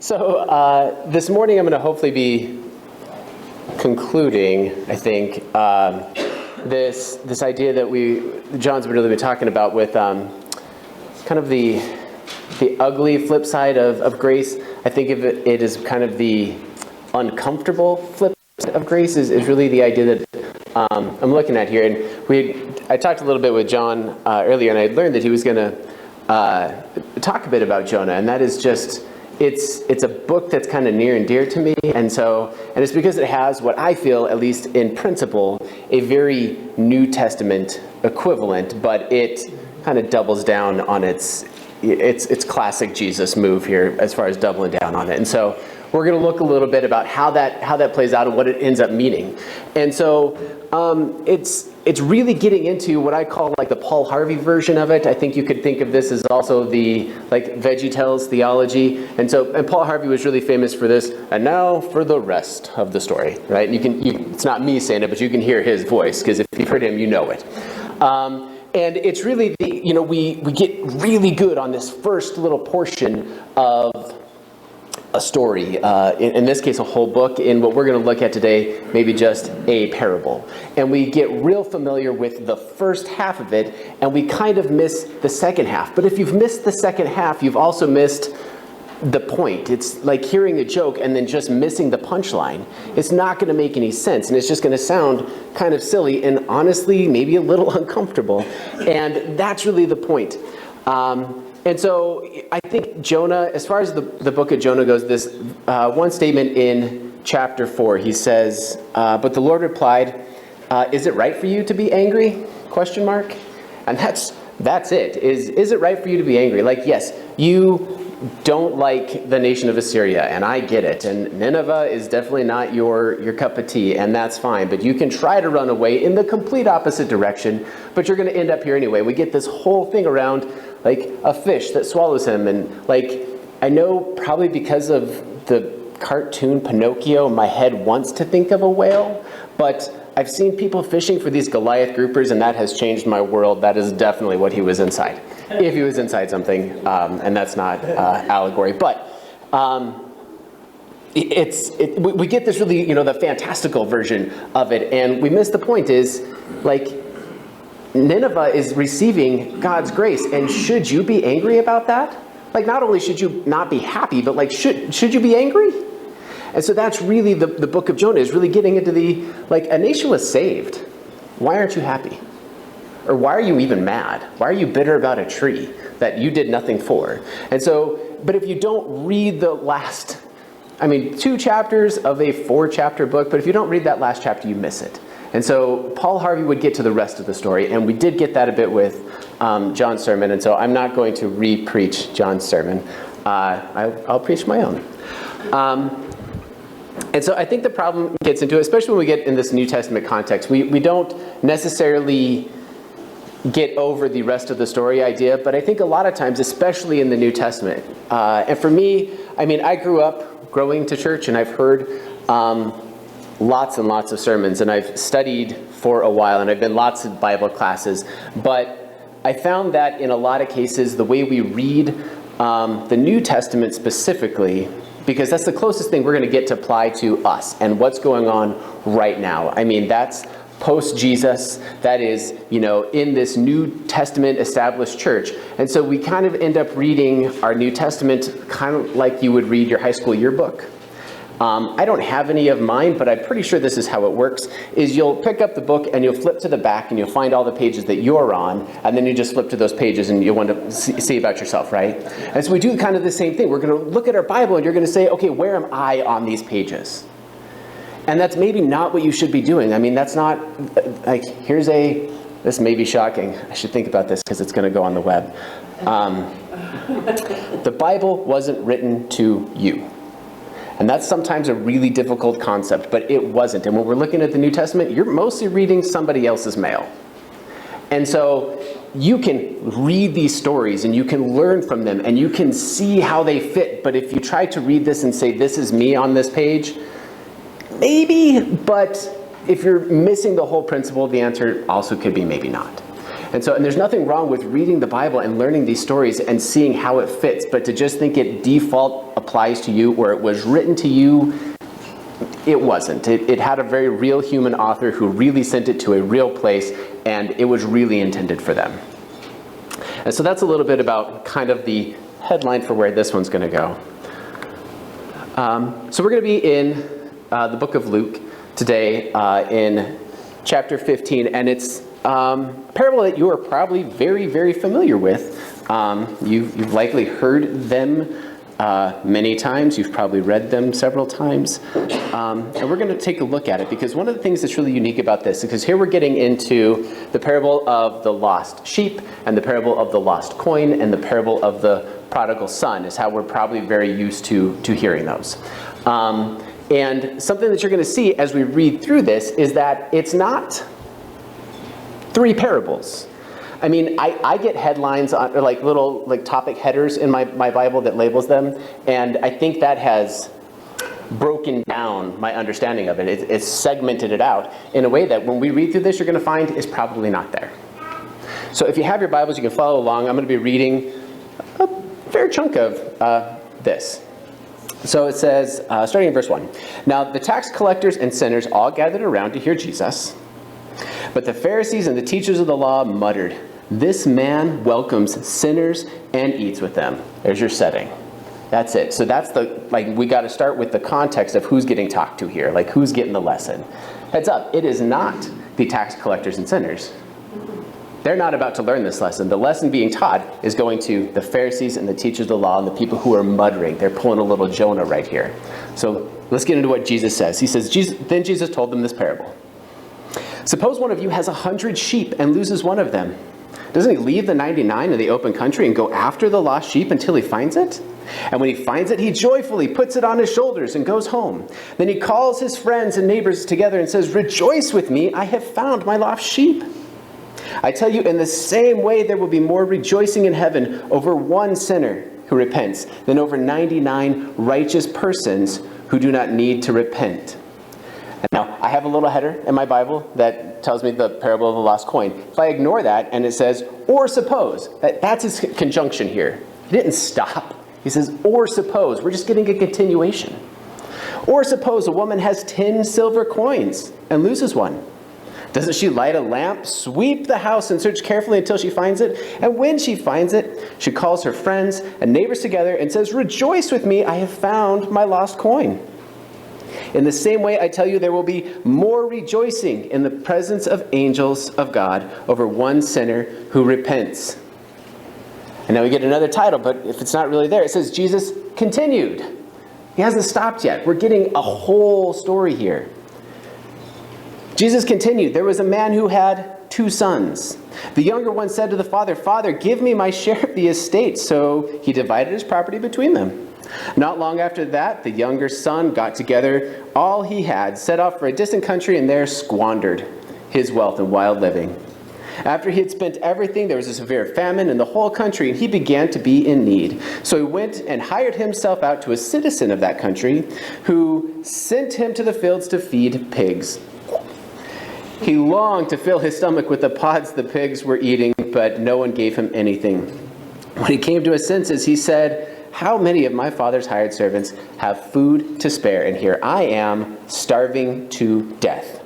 So this morning I'm going to hopefully be concluding, I think, this idea that John's really been talking about with kind of the ugly flip side of grace. I think of it as kind of the uncomfortable flip side of grace is really the idea that I'm looking at here. And I talked a little bit with John earlier, and I learned that he was going to talk a bit about Jonah, and that is just it's a book that's kind of near and dear to me, and it's because it has what I feel, at least in principle, a very New Testament equivalent, but it kind of doubles down on its classic Jesus move here as far as doubling down on it. And so we're going to look a little bit about how that plays out and what it ends up meaning. And so it's really getting into what I call like the Paul Harvey version of it. I think you could think of this as also the like VeggieTales theology. And Paul Harvey was really famous for this. And now for the rest of the story, right? And it's not me saying it, but you can hear his voice, because if you've heard him, you know it. And it's really we get really good on this first little portion of a story, in this case a whole book, in what we're going to look at today, maybe just a parable. And we get real familiar with the first half of it, and we kind of miss the second half. But if you've missed the second half, you've also missed the point. It's like hearing a joke and then just missing the punchline. It's not going to make any sense, and it's just going to sound kind of silly and honestly maybe a little uncomfortable. And that's really the point. And so I think Jonah, as far as the book of Jonah goes, this one statement in chapter 4, he says, but the Lord replied, is it right for you to be angry? ? And that's it. Is it right for you to be angry? Like, yes, you don't like the nation of Assyria, and I get it. And Nineveh is definitely not your cup of tea, and that's fine. But you can try to run away in the complete opposite direction, but you're going to end up here anyway. We get this whole thing around like a fish that swallows him. And like, I know probably because of the cartoon Pinocchio, my head wants to think of a whale, but I've seen people fishing for these Goliath groupers, and that has changed my world. That is definitely what he was inside. If he was inside something, and that's not allegory, but we get this really, the fantastical version of it, and we miss the point is, like, Nineveh is receiving God's grace, and should you be angry about that? Like, not only should you not be happy, but like, should you be angry? And so that's really the book of Jonah is really getting into a nation was saved. Why aren't you happy? Or why are you even mad? Why are you bitter about a tree that you did nothing for? And so, but if you don't read the last, 2 chapters of a 4-chapter book, but if you don't read that last chapter, you miss it. And so Paul Harvey would get to the rest of the story, and we did get that a bit with John's sermon, and so I'm not going to re-preach John's sermon. I'll preach my own. And so I think the problem gets into it, especially when we get in this New Testament context. We don't necessarily get over the rest of the story idea, but I think a lot of times, especially in the New Testament, and for me, I grew up going to church, and I've heard lots and lots of sermons, and I've studied for a while, and I've been lots of Bible classes, but I found that in a lot of cases, the way we read the New Testament specifically, because that's the closest thing we're going to get to apply to us and what's going on right now. That's post-Jesus, that is, in this New Testament established church. And so we kind of end up reading our New Testament kind of like you would read your high school yearbook. I don't have any of mine, but I'm pretty sure this is how it works, is you'll pick up the book and you'll flip to the back and you'll find all the pages that you're on, and then you just flip to those pages and you want to see about yourself, right? And so we do kind of the same thing. We're going to look at our Bible and you're going to say, okay, where am I on these pages? And that's maybe not what you should be doing. That's not, like, this may be shocking. I should think about this because it's going to go on the web. The Bible wasn't written to you. And that's sometimes a really difficult concept, but it wasn't. And when we're looking at the New Testament, you're mostly reading somebody else's mail. And so you can read these stories and you can learn from them and you can see how they fit. But if you try to read this and say, this is me on this page, maybe, but if you're missing the whole principle, the answer also could be maybe not. And there's nothing wrong with reading the Bible and learning these stories and seeing how it fits, but to just think it default applies to you or it was written to you, it wasn't. It had a very real human author who really sent it to a real place, and it was really intended for them. And so that's a little bit about kind of the headline for where this one's going to go. So we're going to be in the book of Luke today in chapter 15, and it's a parable that you are probably very, very familiar with. You've likely heard them many times. You've probably read them several times. And we're going to take a look at it because one of the things that's really unique about this is because here we're getting into the parable of the lost sheep and the parable of the lost coin and the parable of the prodigal son is how we're probably very used to hearing those. And something that you're going to see as we read through this is that it's not three parables. I mean, I get headlines on, or like little like topic headers in my Bible that labels them, and I think that has broken down my understanding of it. It's segmented it out in a way that when we read through this, you're going to find is probably not there. So if you have your Bibles, you can follow along. I'm going to be reading a fair chunk of this. So it says, starting in verse 1, "Now the tax collectors and sinners all gathered around to hear Jesus. But the Pharisees and the teachers of the law muttered, 'This man welcomes sinners and eats with them.'" There's your setting. That's it. So that's we got to start with the context of who's getting talked to here, like who's getting the lesson. Heads up, it is not the tax collectors and sinners. They're not about to learn this lesson. The lesson being taught is going to the Pharisees and the teachers of the law and the people who are muttering. They're pulling a little Jonah right here. So let's get into what Jesus says. He says, Then Jesus told them this parable. "Suppose one of you has 100 sheep and loses one of them. Doesn't he leave the 99 in the open country and go after the lost sheep until he finds it? And when he finds it, he joyfully puts it on his shoulders and goes home. Then he calls his friends and neighbors together and says, 'Rejoice with me, I have found my lost sheep.' I tell you, in the same way there will be more rejoicing in heaven over one sinner who repents than over 99 righteous persons who do not need to repent." Now, I have a little header in my Bible that tells me the parable of the lost coin. If I ignore that and it says, "or suppose," that's his conjunction here. He didn't stop. He says, "or suppose." We're just getting a continuation. "Or suppose a woman has 10 silver coins and loses one. Doesn't she light a lamp, sweep the house, and search carefully until she finds it? And when she finds it, she calls her friends and neighbors together and says, 'Rejoice with me, I have found my lost coin.' In the same way, I tell you, there will be more rejoicing in the presence of angels of God over one sinner who repents." And now we get another title, but if it's not really there, it says Jesus continued. He hasn't stopped yet. We're getting a whole story here. Jesus continued, "There was a man who had 2 sons. The younger one said to the father, 'Father, give me my share of the estate.' So he divided his property between them. Not long after that, the younger son got together all he had, set off for a distant country, and there squandered his wealth in wild living. After he had spent everything, there was a severe famine in the whole country, and he began to be in need. So he went and hired himself out to a citizen of that country, who sent him to the fields to feed pigs. He longed to fill his stomach with the pods the pigs were eating, but no one gave him anything. When he came to his senses, he said, 'How many of my father's hired servants have food to spare, and here I am starving to death.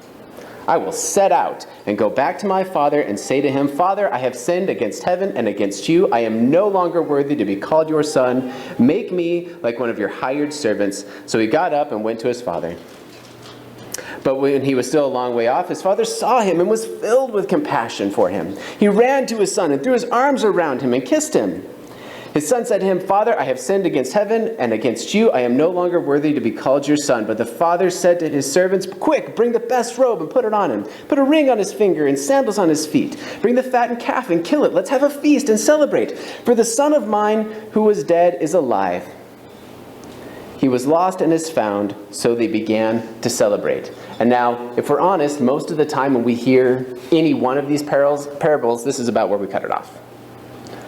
I will set out and go back to my father and say to him, Father, I have sinned against heaven and against you. I am no longer worthy to be called your son. Make me like one of your hired servants.' So he got up and went to his father. But when he was still a long way off, his father saw him and was filled with compassion for him. He ran to his son and threw his arms around him and kissed him. His son said to him, 'Father, I have sinned against heaven and against you. I am no longer worthy to be called your son.' But the father said to his servants, 'Quick, bring the best robe and put it on him. Put a ring on his finger and sandals on his feet. Bring the fattened calf and kill it. Let's have a feast and celebrate. For the son of mine who was dead is alive. He was lost and is found.' So they began to celebrate." And now, if we're honest, most of the time when we hear any one of these parables, this is about where we cut it off.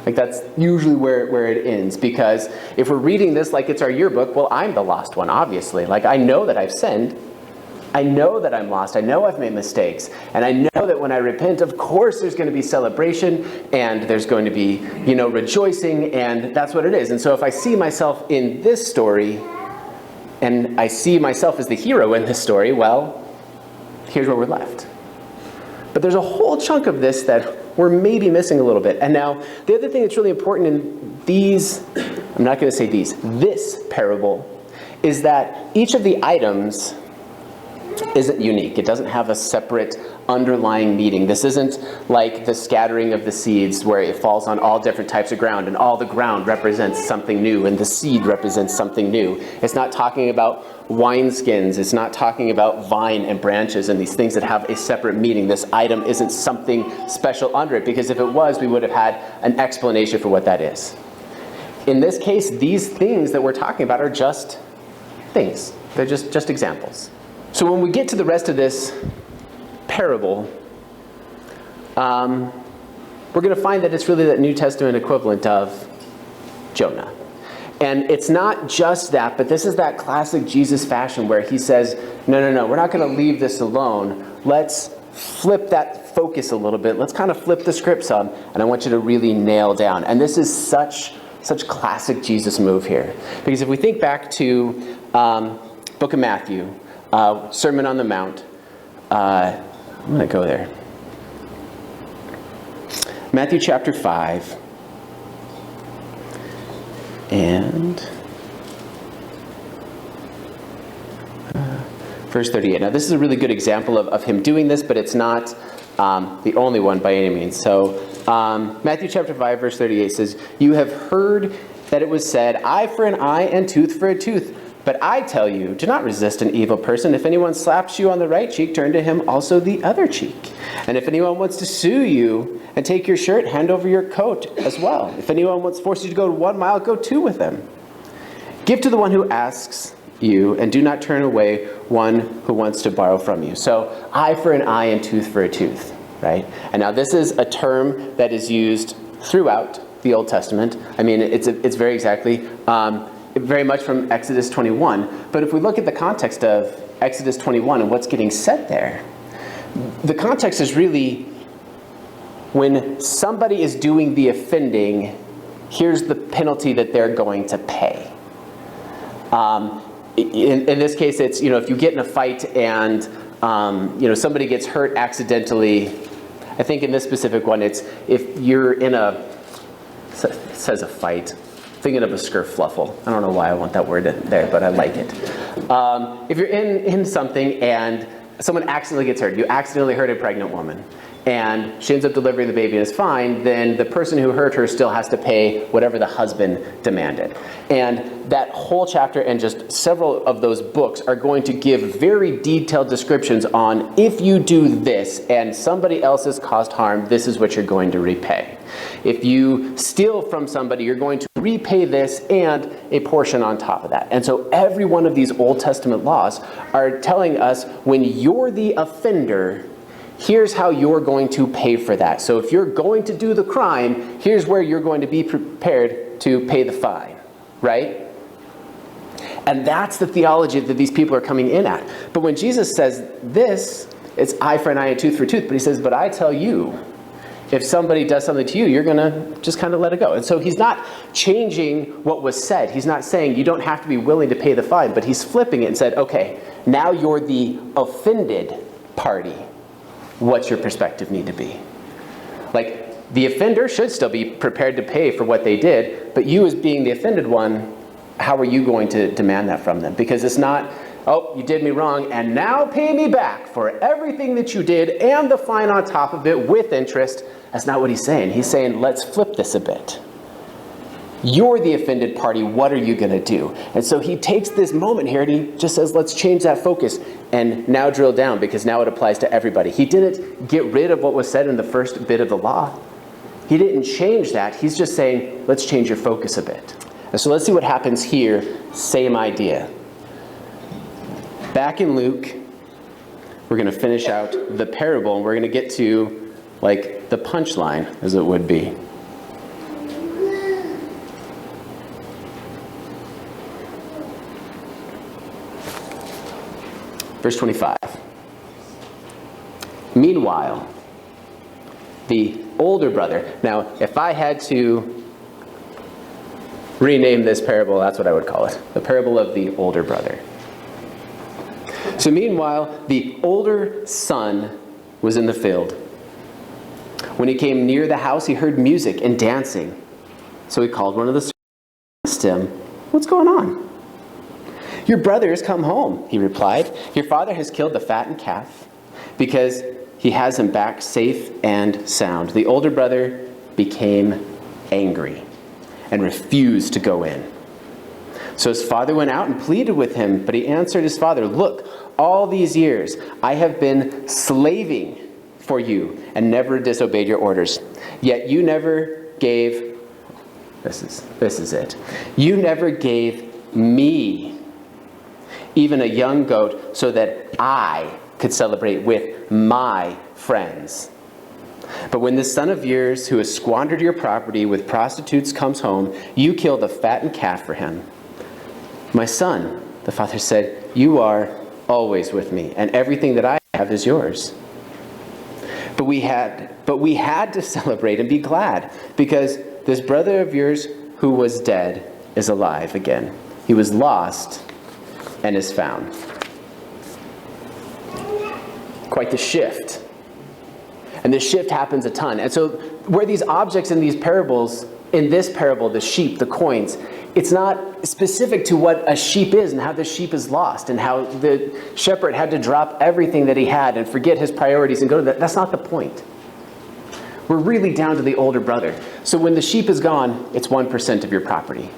Like that's usually where it ends, because if we're reading this like it's our yearbook, well, I'm the lost one, obviously. Like I know that I've sinned. I know that I'm lost. I know I've made mistakes. And I know that when I repent, of course there's going to be celebration and there's going to be, rejoicing, and that's what it is. And so if I see myself in this story and I see myself as the hero in this story, well, here's where we're left. But there's a whole chunk of this that we're maybe missing a little bit. And now, the other thing that's really important in this parable, is that each of the items isn't unique. It doesn't have a separate underlying meaning. This isn't like the scattering of the seeds where it falls on all different types of ground and all the ground represents something new and the seed represents something new. It's not talking about wineskins. It's not talking about vine and branches and these things that have a separate meaning. This item isn't something special under it, because if it was, we would have had an explanation for what that is. In this case, these things that we're talking about are just things. They're just examples. So when we get to the rest of this parable, we're going to find that it's really that New Testament equivalent of Jonah. And it's not just that, but this is that classic Jesus fashion where he says, no, we're not going to leave this alone. Let's flip that focus a little bit. Let's kind of flip the script some, and I want you to really nail down. And this is such classic Jesus move here. Because if we think back to book of Matthew, Sermon on the Mount, I'm going to go there. Matthew chapter 5. And verse 38. Now, this is a really good example of him doing this, but it's not the only one by any means. So, Matthew chapter 5, verse 38 says, "You have heard that it was said, eye for an eye and tooth for a tooth. But I tell you, do not resist an evil person. If anyone slaps you on the right cheek, turn to him also the other cheek. And if anyone wants to sue you and take your shirt, hand over your coat as well. If anyone wants to force you to go 1 mile, go 2 with them. Give to the one who asks you, and do not turn away one who wants to borrow from you." So, eye for an eye and tooth for a tooth, right? And now this is a term that is used throughout the Old Testament. I mean, it's very exactly... very much from Exodus 21. But if we look at the context of Exodus 21 and what's getting said there, the context is really when somebody is doing the offending, here's the penalty that they're going to pay. In this case, it's, if you get in a fight and, somebody gets hurt accidentally. I think in this specific one, it's if you're in it says a fight. Thinking of a skerfluffle. I don't know why I want that word in there, but I like it. If you're in something and someone accidentally gets hurt, you accidentally hurt a pregnant woman, and she ends up delivering the baby and is fine, then the person who hurt her still has to pay whatever the husband demanded. And that whole chapter and just several of those books are going to give very detailed descriptions on if you do this and somebody else has caused harm, this is what you're going to repay. If you steal from somebody, you're going to repay this and a portion on top of that. And so every one of these Old Testament laws are telling us when you're the offender, here's how you're going to pay for that. So if you're going to do the crime, here's where you're going to be prepared to pay the fine, right? And that's the theology that these people are coming in at. But when Jesus says this, it's eye for an eye and tooth for tooth. But he says, but I tell you, if somebody does something to you, you're going to just kind of let it go. And so he's not changing what was said. He's not saying you don't have to be willing to pay the fine, but he's flipping it and said, okay, now you're the offended party. What's your perspective need to be? Like, the offender should still be prepared to pay for what they did, but you as being the offended one, how are you going to demand that from them? Because it's not, oh, you did me wrong, and now pay me back for everything that you did and the fine on top of it with interest. That's not what he's saying. He's saying, let's flip this a bit. You're the offended party. What are you going to do? And so he takes this moment here and he just says, let's change that focus and now drill down, because now it applies to everybody. He didn't get rid of what was said in the first bit of the law. He didn't change that. He's just saying, let's change your focus a bit. And so let's see what happens here. Same idea. Back in Luke, we're going to finish out the parable, and we're going to get to, like, the punchline, as it would be. Verse 25. Meanwhile, the older brother. Now, if I had to rename this parable, that's what I would call it. The parable of the older brother. So meanwhile, the older son was in the field. When he came near the house, he heard music and dancing. So he called one of the servants and asked him, "What's going on?" "Your brother has come home," he replied. "Your father has killed the fattened calf because he has him back safe and sound." The older brother became angry and refused to go in. So his father went out and pleaded with him, but he answered his father, "Look, all these years I have been slaving for you and never disobeyed your orders. Yet you never gave," this is it, "you never gave me even a young goat so that I could celebrate with my friends. But when this son of yours who has squandered your property with prostitutes comes home, you kill the fattened calf for him." "My son," the father said, "you are always with me, and everything that I have is yours. But we had to celebrate and be glad, because this brother of yours who was dead is alive again. He was lost and is found." Quite the shift. And this shift happens a ton. And so where these objects in these parables, in this parable, the sheep, the coins, it's not specific to what a sheep is and how the sheep is lost and how the shepherd had to drop everything that he had and forget his priorities and go to that. That's not the point. We're really down to the older brother. So when the sheep is gone, it's 1% of your property.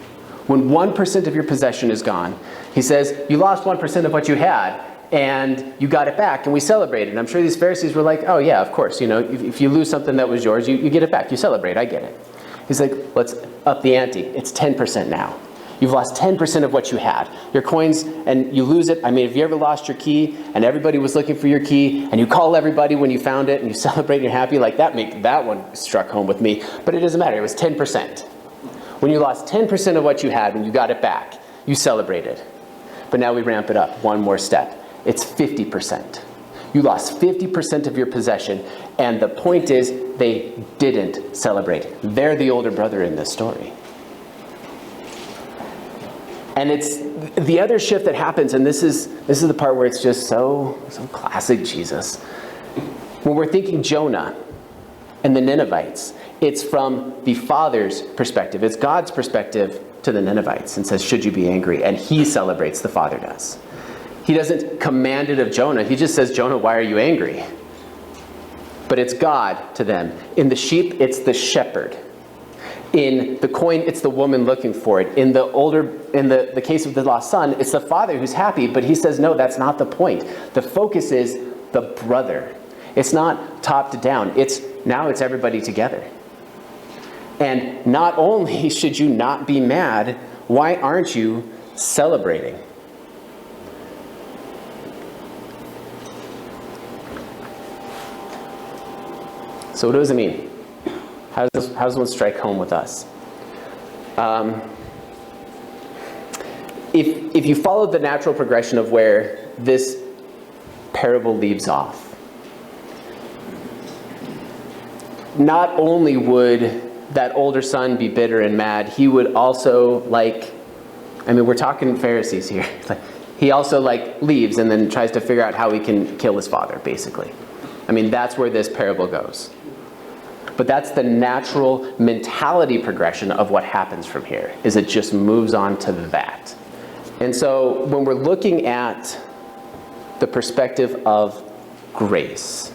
When 1% of your possession is gone, he says, you lost 1% of what you had, and you got it back, and we celebrated. And I'm sure these Pharisees were like, oh yeah, of course, if you lose something that was yours, you get it back. You celebrate, I get it. He's like, let's up the ante. It's 10% now. You've lost 10% of what you had. Your coins, and you lose it. I mean, if you ever lost your key, and everybody was looking for your key, and you call everybody when you found it, and you celebrate and you're happy, like that one struck home with me. But it doesn't matter, it was 10%. When you lost 10% of what you had, when you got it back, you celebrated. But now we ramp it up one more step. It's 50%. You lost 50% of your possession, and the point is, they didn't celebrate. They're the older brother in this story. And it's the other shift that happens, and this is the part where it's just so classic Jesus. When we're thinking Jonah and the Ninevites, it's from the father's perspective. It's God's perspective to the Ninevites, and says, should you be angry? And he celebrates, the father does. He doesn't command it of Jonah. He just says, Jonah, why are you angry? But it's God to them. In the sheep, it's the shepherd. In the coin, it's the woman looking for it. In the case of the lost son, it's the father who's happy, but he says, no, that's not the point. The focus is the brother. It's not top to down. Now it's everybody together. And not only should you not be mad, why aren't you celebrating? So what does it mean? How does one strike home with us? If you follow the natural progression of where this parable leaves off, not only would that older son be bitter and mad, he would also we're talking Pharisees here. He also leaves and then tries to figure out how he can kill his father, basically. That's where this parable goes. But that's the natural mentality progression of what happens from here, is it just moves on to that. And so when we're looking at the perspective of grace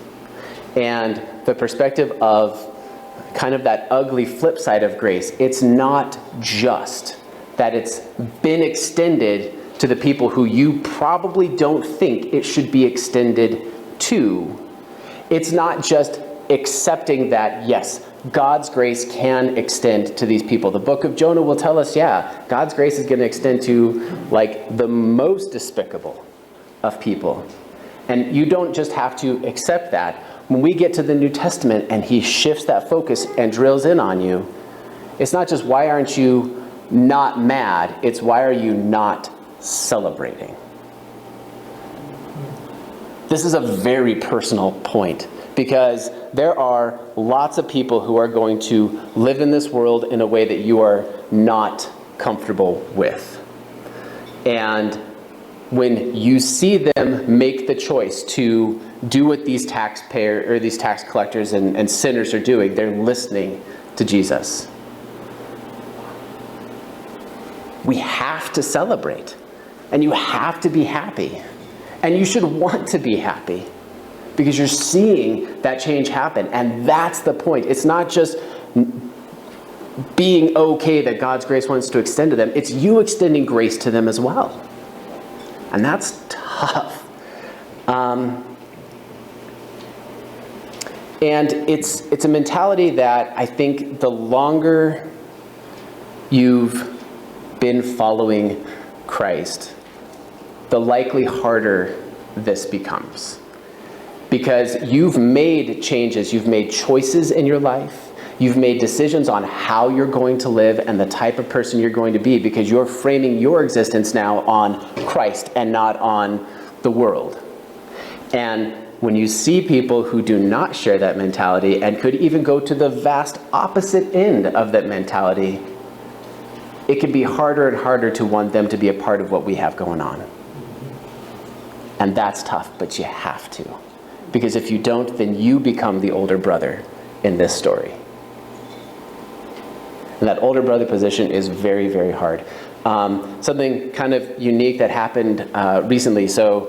and the perspective of kind of that ugly flip side of grace, it's not just that it's been extended to the people who you probably don't think it should be extended to. It's not just accepting that, yes, God's grace can extend to these people. The book of Jonah will tell us, yeah, God's grace is going to extend to the most despicable of people. And you don't just have to accept that. When we get to the New Testament and he shifts that focus and drills in on you, it's not just why aren't you not mad, it's why are you not celebrating? This is a very personal point, because there are lots of people who are going to live in this world in a way that you are not comfortable with. And when you see them make the choice to do what these taxpayer or these tax collectors and sinners are doing, they're listening to Jesus. We have to celebrate, and you have to be happy, and you should want to be happy, because you're seeing that change happen. And that's the point. It's not just being okay that God's grace wants to extend to them. It's you extending grace to them as well. And that's tough. And it's a mentality that I think the longer you've been following Christ, the likely harder this becomes. Because you've made changes, you've made choices in your life, you've made decisions on how you're going to live and the type of person you're going to be, because you're framing your existence now on Christ and not on the world. And when you see people who do not share that mentality and could even go to the vast opposite end of that mentality, it can be harder and harder to want them to be a part of what we have going on. And that's tough, but you have to. Because if you don't, then you become the older brother in this story. And that older brother position is very, very hard. Something kind of unique that happened recently. So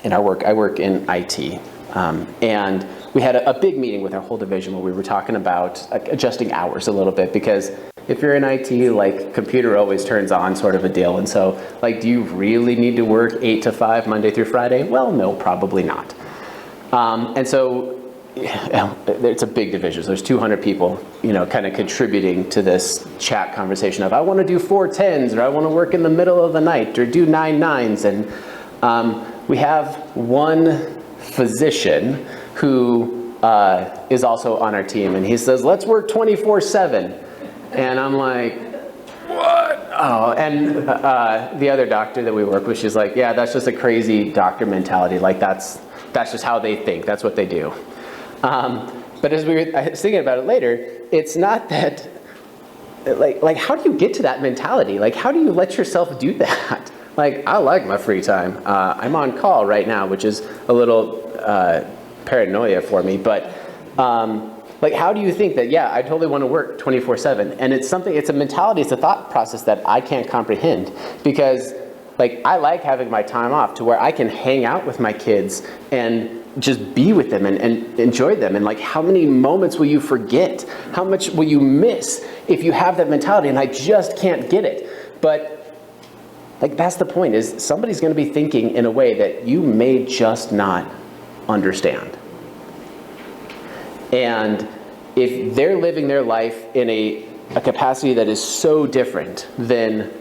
in our work, I work in IT. And we had a big meeting with our whole division where we were talking about adjusting hours a little bit, because if you're in IT, like, computer always turns on, sort of a deal. And so, like, do you really need to work 8 to 5 Monday through Friday? Well, no, probably not. And so it's a big division. So there's 200 people, kind of contributing to this chat conversation of, I want to do 4 10s, or I want to work in the middle of the night, or do 9 9s. And we have one physician who is also on our team, and he says, let's work 24/7. And I'm like, what? Oh, and the other doctor that we work with, she's like, yeah, that's just a crazy doctor mentality. Like, that's just how they think. That's what they do. But as I was thinking about it later, it's not that, like, how do you get to that mentality? Like, how do you let yourself do that? Like, I like my free time. I'm on call right now, which is a little paranoia for me. But like, how do you think that, yeah, I totally want to work 24/7? And it's a mentality, it's a thought process that I can't comprehend. Because, like, I like having my time off to where I can hang out with my kids and just be with them and enjoy them. And, like, how many moments will you forget? How much will you miss if you have that mentality? And I just can't get it. But, like, that's the point, is somebody's going to be thinking in a way that you may just not understand. And if they're living their life in a capacity that is so different than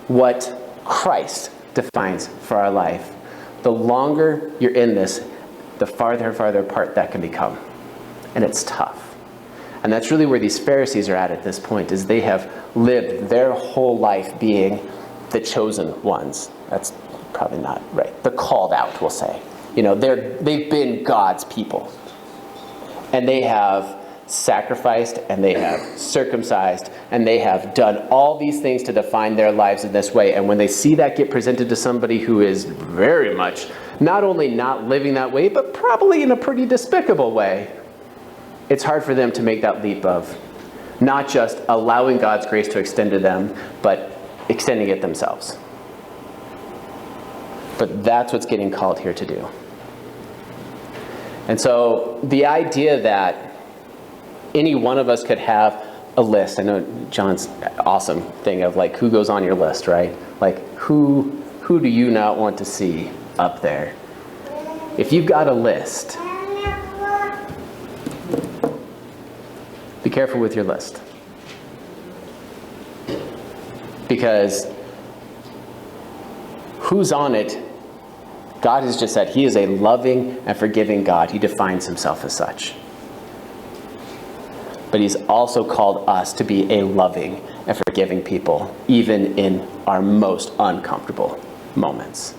what Christ defines for our life, the longer you're in this, the farther and farther apart that can become. And it's tough. And that's really where these Pharisees are at this point, is they have lived their whole life being the chosen ones. That's probably not right. The called out, we'll say. They've been God's people. And they have sacrificed, and they have circumcised, and they have done all these things to define their lives in this way. And when they see that get presented to somebody who is very much not only not living that way, but probably in a pretty despicable way, it's hard for them to make that leap of not just allowing God's grace to extend to them, but extending it themselves. But that's what's getting called here to do. And so the idea that any one of us could have a list, I know John's awesome thing of, like, who goes on your list, right? Like, who do you not want to see up there? If you've got a list, be careful with your list. Because who's on it, God has just said he is a loving and forgiving God. He defines himself as such. But he's also called us to be a loving and forgiving people, even in our most uncomfortable moments.